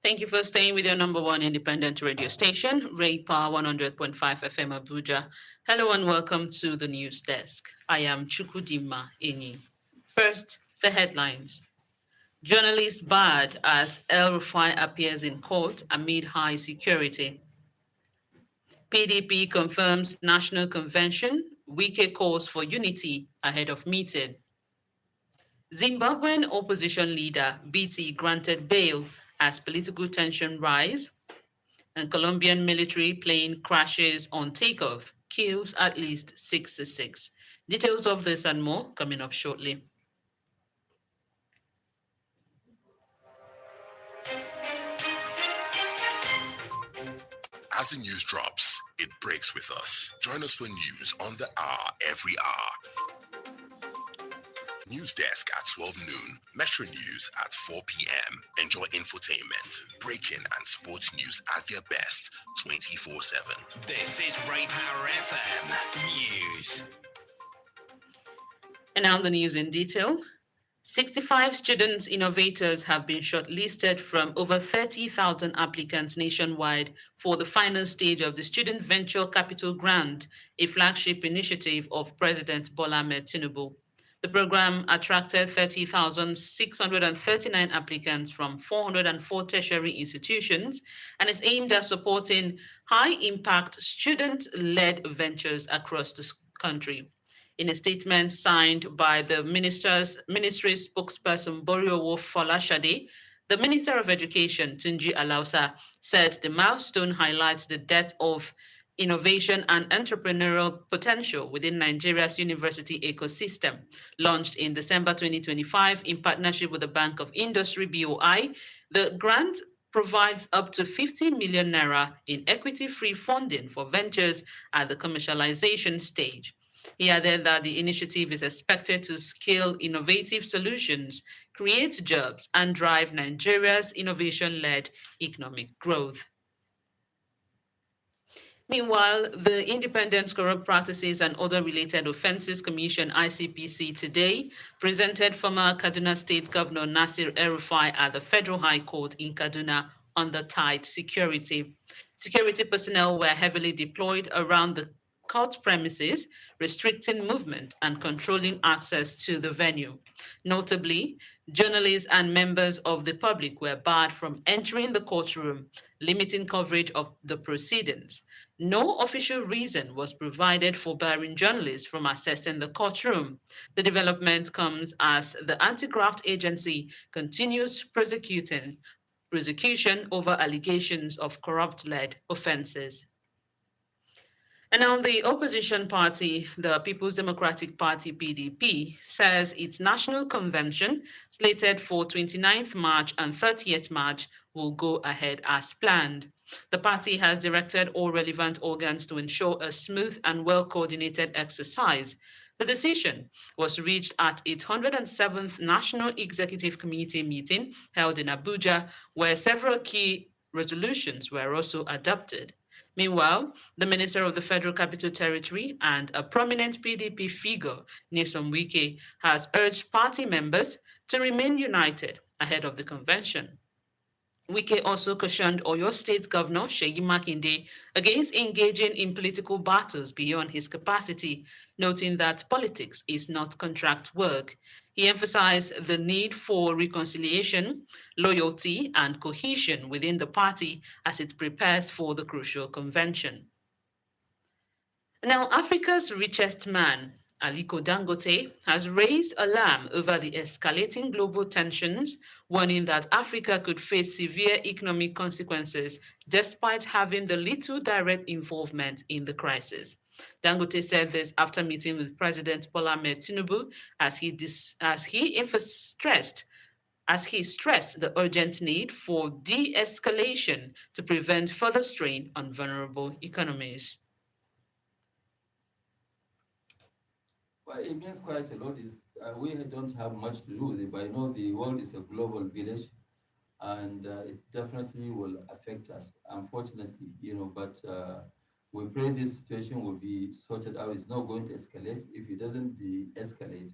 Thank you for staying with your number one independent radio station, Ray Power 100.5 FM Abuja. Hello and welcome to the news desk. I am Chukudima Inyi. First, the headlines. Journalist barred as El Rufai appears in court amid high security. PDP confirms national convention. Wike calls for unity ahead of meeting. Zimbabwean opposition leader BT granted bail as political tension rise, and Colombian military plane crashes on takeoff, kills at least 66. Details of this and more coming up shortly. As the news drops, it breaks with us. Join us for news on the hour every hour. News desk at 12 noon, Metro News at 4 p.m. Enjoy infotainment, breaking and sports news at their best 24/7. This is Ray Power FM News. And now the news in detail. 65 student innovators have been shortlisted from over 30,000 applicants nationwide for the final stage of the Student Venture Capital Grant, a flagship initiative of President Bola Ahmed Tinubu. The program attracted 30,639 applicants from 404 tertiary institutions and is aimed at supporting high impact student led ventures across the country. In a statement signed by the ministry spokesperson Boriowo Folashade, the Minister of Education, Tunji Alausa, said the milestone highlights the depth of innovation and entrepreneurial potential within Nigeria's university ecosystem. Launched in December 2025 in partnership with the Bank of Industry BOI, the grant provides up to 50 million naira in equity-free funding for ventures at the commercialization stage. He added that the initiative is expected to scale innovative solutions, create jobs, and drive Nigeria's innovation led economic growth. Meanwhile, the Independent Corrupt Practices and Other Related Offences Commission ICPC today presented former Kaduna State Governor Nasir El-Rufai at the Federal High Court in Kaduna under tight security. Security personnel were heavily deployed around the court premises, restricting movement and controlling access to the venue. Notably, journalists and members of the public were barred from entering the courtroom, limiting coverage of the proceedings. No official reason was provided for barring journalists from accessing the courtroom. The development comes as the anti-graft agency continues prosecution over allegations of corrupt-led offenses. And now the opposition party, the People's Democratic Party PDP, says its national convention, slated for 29th March and 30th March, will go ahead as planned. The party has directed all relevant organs to ensure a smooth and well coordinated exercise. The decision was reached at its 107th National Executive Committee meeting held in Abuja, where several key resolutions were also adopted. Meanwhile, the Minister of the Federal Capital Territory and a prominent PDP figure, Nyesom Wike, has urged party members to remain united ahead of the convention. Wike also cautioned Oyo State Governor Sheyi Makinde against engaging in political battles beyond his capacity, noting that politics is not contract work. He emphasized the need for reconciliation, loyalty, and cohesion within the party as it prepares for the crucial convention. Now, Africa's richest man, Aliko Dangote, has raised alarm over the escalating global tensions, warning that Africa could face severe economic consequences despite having the little direct involvement in the crisis. Dangote said this after meeting with President Bola Ahmed Tinubu as he stressed the urgent need for de-escalation to prevent further strain on vulnerable economies. Well, it means quite a lot. We don't have much to do with it, but I know the world is a global village, and it definitely will affect us, unfortunately, but we pray this situation will be sorted out. It's not going to escalate. If it doesn't de-escalate,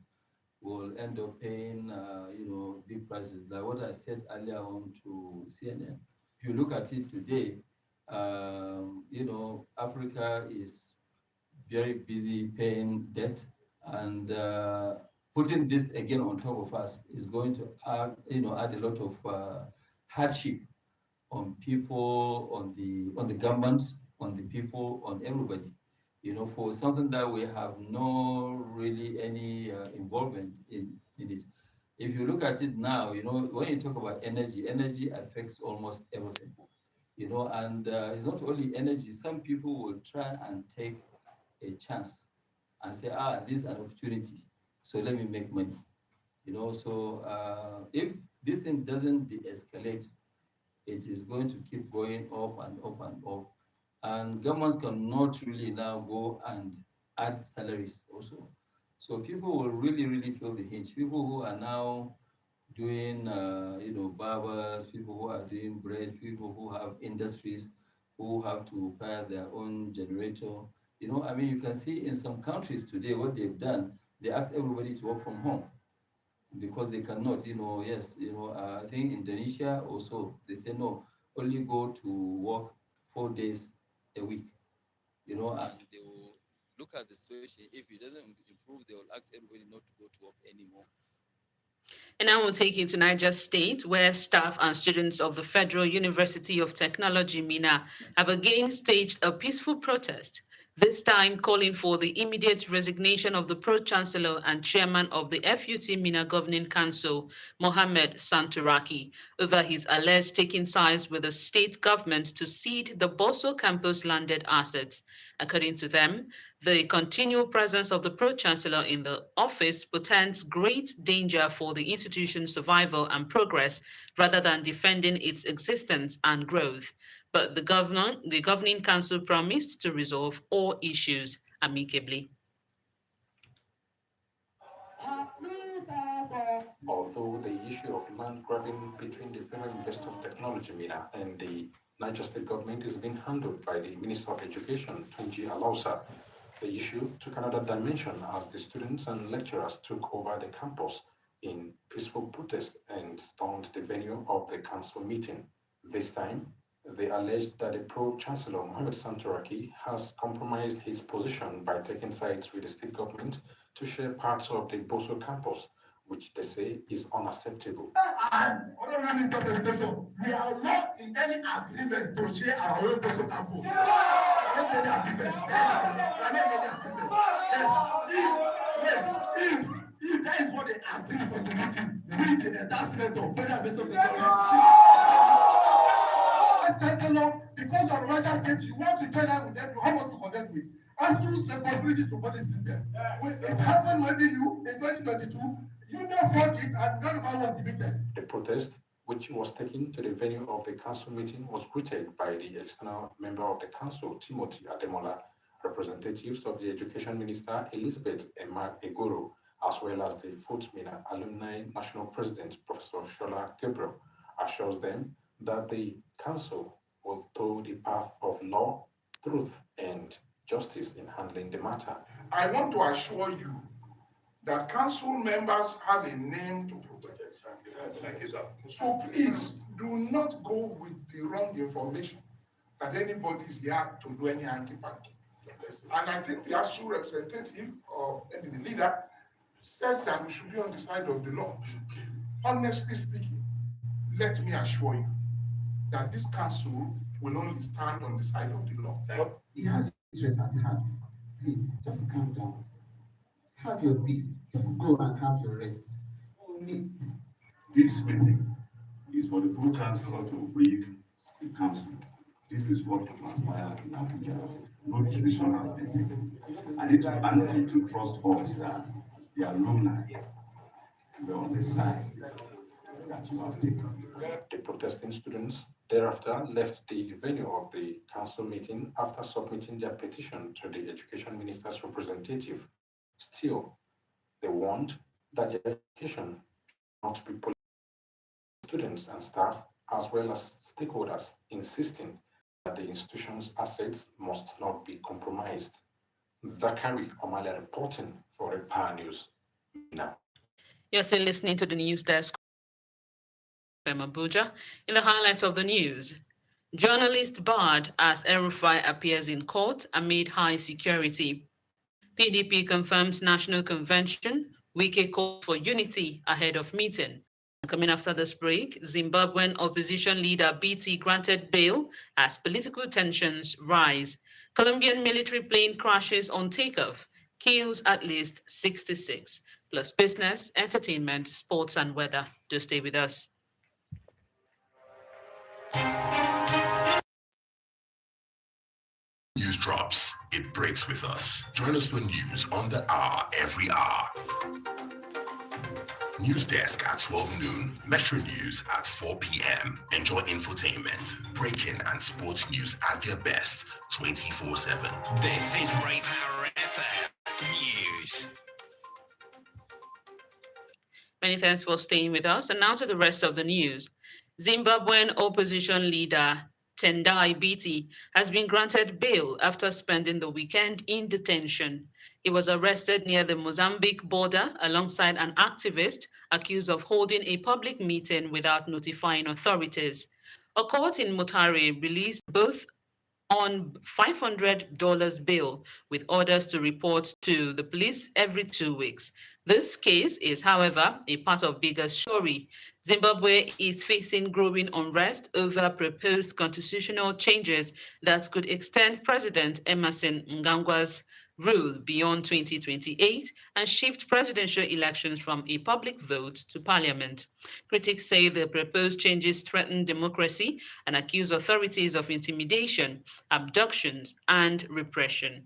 we'll end up paying, big prices. Like what I said earlier on to CNN, you look at it today, Africa is very busy paying debt, and putting this again on top of us is going to add a lot of hardship on people, on the governments, on the people, on everybody. For something that we have no really any involvement in it. If you look at it now, when you talk about energy affects almost everything. And it's not only energy. Some people will try and take a chance and say, this is an opportunity, so let me make money. So if this thing doesn't de-escalate, it is going to keep going up and up and up. And governments cannot really now go and add salaries also. So people will really, really feel the hinge. People who are now doing, barbers, people who are doing bread, people who have industries, who have to fire their own generator. You can see in some countries today what they've done, they ask everybody to work from home because they cannot, yes, I think Indonesia also, they say no, only go to work 4 days a week, and they will look at the situation. If it doesn't improve, they will ask everybody not to go to work anymore. And I will take you to Niger State, where staff and students of the Federal University of Technology, Mina, have again staged a peaceful protest, this time calling for the immediate resignation of the Pro-Chancellor and Chairman of the FUT Mina Governing Council, Mohammed Santuraki, over his alleged taking sides with the state government to cede the Boso campus landed assets. According to them, the continual presence of the Pro-Chancellor in the office portends great danger for the institution's survival and progress rather than defending its existence and growth. But the governing council promised to resolve all issues amicably. Although the issue of land grabbing between the Federal University of Technology, Mina, and the Niger State government is being handled by the Minister of Education, Tunji Alausa, the issue took another dimension as the students and lecturers took over the campus in peaceful protest and stormed the venue of the council meeting. This time, they alleged that the Pro-Chancellor Mohammed Santuraki has compromised his position by taking sides with the state government to share parts of the Boso campus, which they say is unacceptable. And Honorable Minister of Education, we are not in any agreement to share our own Boso campus. We are not in any agreement. We are not in any agreement. If that is what they agreed for the meeting, we the entire student of Federal Minister of Education. Chancellor, because of Niger State, you want to join out with them, you have what to connect with. ASU's responsibility to support the system. It happened maybe you in 2022, you know fought it and none of us was defeated. The protest, which was taken to the venue of the council meeting, was greeted by the external member of the council, Timothy Ademola, representatives of the Education Minister, Elizabeth Emma Egoro, as well as the FUT Mina Alumni National President, Professor Shola Gabriel, assures them that the council will toe the path of law, truth, and justice in handling the matter. I want to assure you that council members have a name to protect. So please do not go with the wrong information that anybody is here to do any hanky-panky. And I think the ASU representative or maybe the leader said that we should be on the side of the law. Honestly speaking, let me assure you that this council will only stand on the side of the law. He has interest at heart. Please, just calm down. Have your peace. Just go and have your rest. Meet. This meeting is for the Pro-Chancellor to brief the council. This is what transpired in Abuja. No decision has been taken. I need to urge you to trust us that the alumni were on the side that you have taken. The protesting students thereafter left the venue of the council meeting after submitting their petition to the education minister's representative. Still, they warned that the education not be political. Students and staff, as well as stakeholders, insisting that the institution's assets must not be compromised. Zachary Omale reporting for Power News now. You're still listening to the news desk from Abuja. In the highlights of the news, Journalist barred as El-Rufai appears in court amid high security. PDP confirms national convention. Wike calls for unity ahead of meeting. Coming after this break, Zimbabwean opposition leader BT granted bail as political tensions rise. Colombian military plane crashes on takeoff, kills at least 66. Plus business, entertainment, sports, and weather. Do stay with us. News drops, it breaks with us. Join us for news on the hour every hour. News desk at 12 noon, Metro News at 4 p.m. Enjoy infotainment, breaking and sports news at their best 24/7. This is Ray Power FM News. Many thanks for staying with us. And now to the rest of the news. Zimbabwean opposition leader Tendai Biti has been granted bail after spending the weekend in detention. He was arrested near the Mozambique border alongside an activist accused of holding a public meeting without notifying authorities. A court in Mutare released both on $500 bail with orders to report to the police every 2 weeks. This case is, however, a part of bigger story. Zimbabwe is facing growing unrest over proposed constitutional changes that could extend President Emerson Mnangagwa's rule beyond 2028 and shift presidential elections from a public vote to parliament. Critics say the proposed changes threaten democracy and accuse authorities of intimidation, abductions, and repression.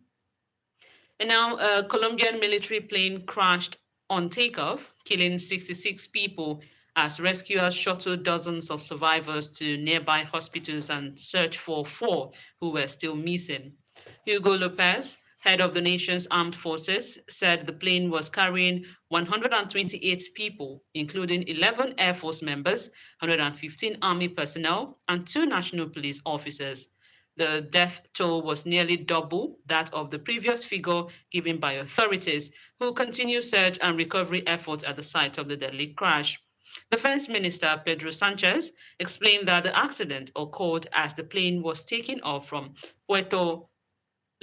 And now, a Colombian military plane crashed on takeoff, killing 66 people as rescuers shuttled dozens of survivors to nearby hospitals and searched for 4 who were still missing. Hugo Lopez, head of the nation's armed forces, said the plane was carrying 128 people, including 11 Air Force members, 115 Army personnel, and 2 National Police officers. The death toll was nearly double that of the previous figure given by authorities, who continue search and recovery efforts at the site of the deadly crash. Defense Minister Pedro Sanchez explained that the accident occurred as the plane was taking off from Puerto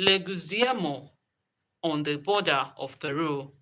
Leguizamo on the border of Peru.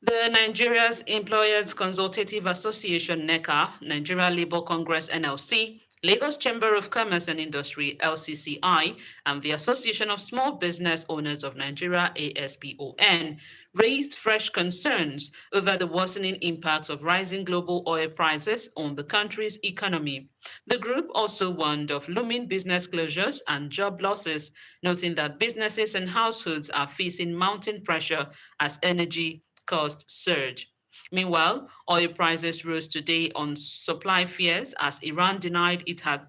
The Nigeria's Employers Consultative Association, NECA, Nigeria Labour Congress, NLC, Lagos Chamber of Commerce and Industry, LCCI, and the Association of Small Business Owners of Nigeria, ASBON, raised fresh concerns over the worsening impact of rising global oil prices on the country's economy. The group also warned of looming business closures and job losses, noting that businesses and households are facing mounting pressure as energy costs surge. Meanwhile, oil prices rose today on supply fears as Iran denied it had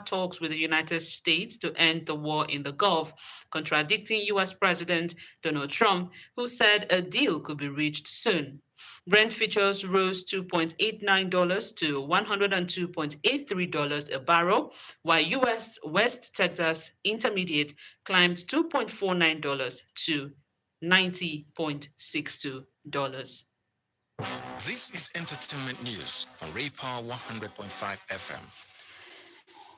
talks with the United States to end the war in the Gulf, contradicting US President Donald Trump, who said a deal could be reached soon. Brent futures rose $2.89 to $102.83 a barrel, while US West Texas Intermediate climbed $2.49 to $90.62. This is entertainment news on Ray Power 100.5 FM.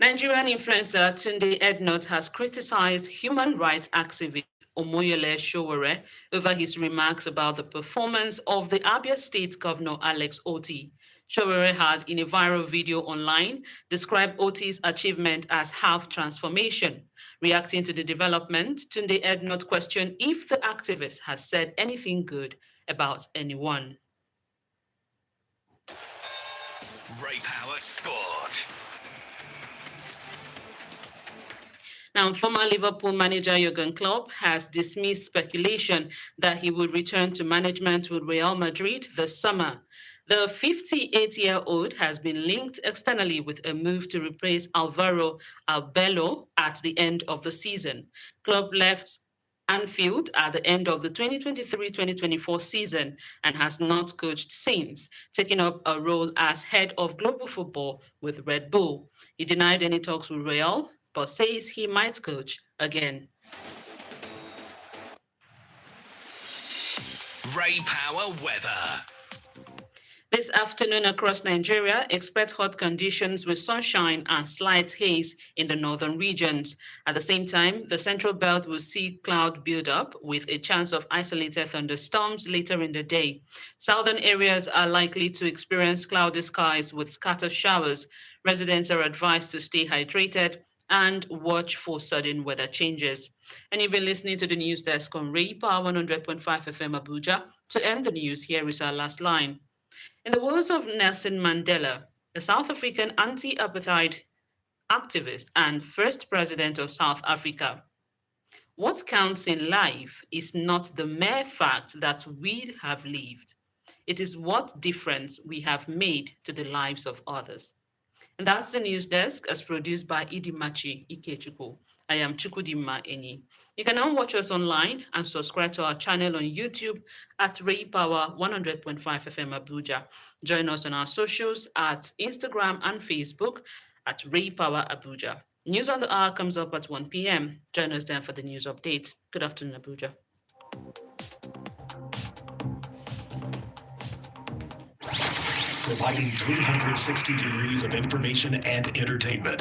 Nigerian influencer Tunde Ednut has criticized human rights activist Omoyele Sowore over his remarks about the performance of the Abia State Governor Alex Otti. Sowore had, in a viral video online, described Otti's achievement as half transformation. Reacting to the development, Tunde Ednut questioned if the activist has said anything good about anyone. Ray Power Sport. Now, former Liverpool manager Jurgen Klopp has dismissed speculation that he would return to management with Real Madrid this summer. The 58-year-old has been linked externally with a move to replace Alvaro Albello at the end of the season. Klopp left Anfield at the end of the 2023-2024 season and has not coached since, taking up a role as head of global football with Red Bull. He denied any talks with Real, but says he might coach again. Ray Power Weather. This afternoon across Nigeria, expect hot conditions with sunshine and slight haze in the northern regions. At the same time, the central belt will see cloud buildup with a chance of isolated thunderstorms later in the day. Southern areas are likely to experience cloudy skies with scattered showers. Residents are advised to stay hydrated and watch for sudden weather changes. And you've been listening to the news desk on Ray Power 100.5 FM Abuja. To end the news, here is our last line. In the words of Nelson Mandela, a South African anti-apartheid activist and first president of South Africa, what counts in life is not the mere fact that we have lived. It is what difference we have made to the lives of others. And that's the news desk as produced by Idimachi Ikechukwu. I am Chukudima Enyi. You can now watch us online and subscribe to our channel on YouTube at Ray Power 100.5 FM Abuja. Join us on our socials at Instagram and Facebook at Ray Power Abuja. News on the hour comes up at 1 p.m. Join us then for the news update. Good afternoon, Abuja. Providing 360 degrees of information and entertainment.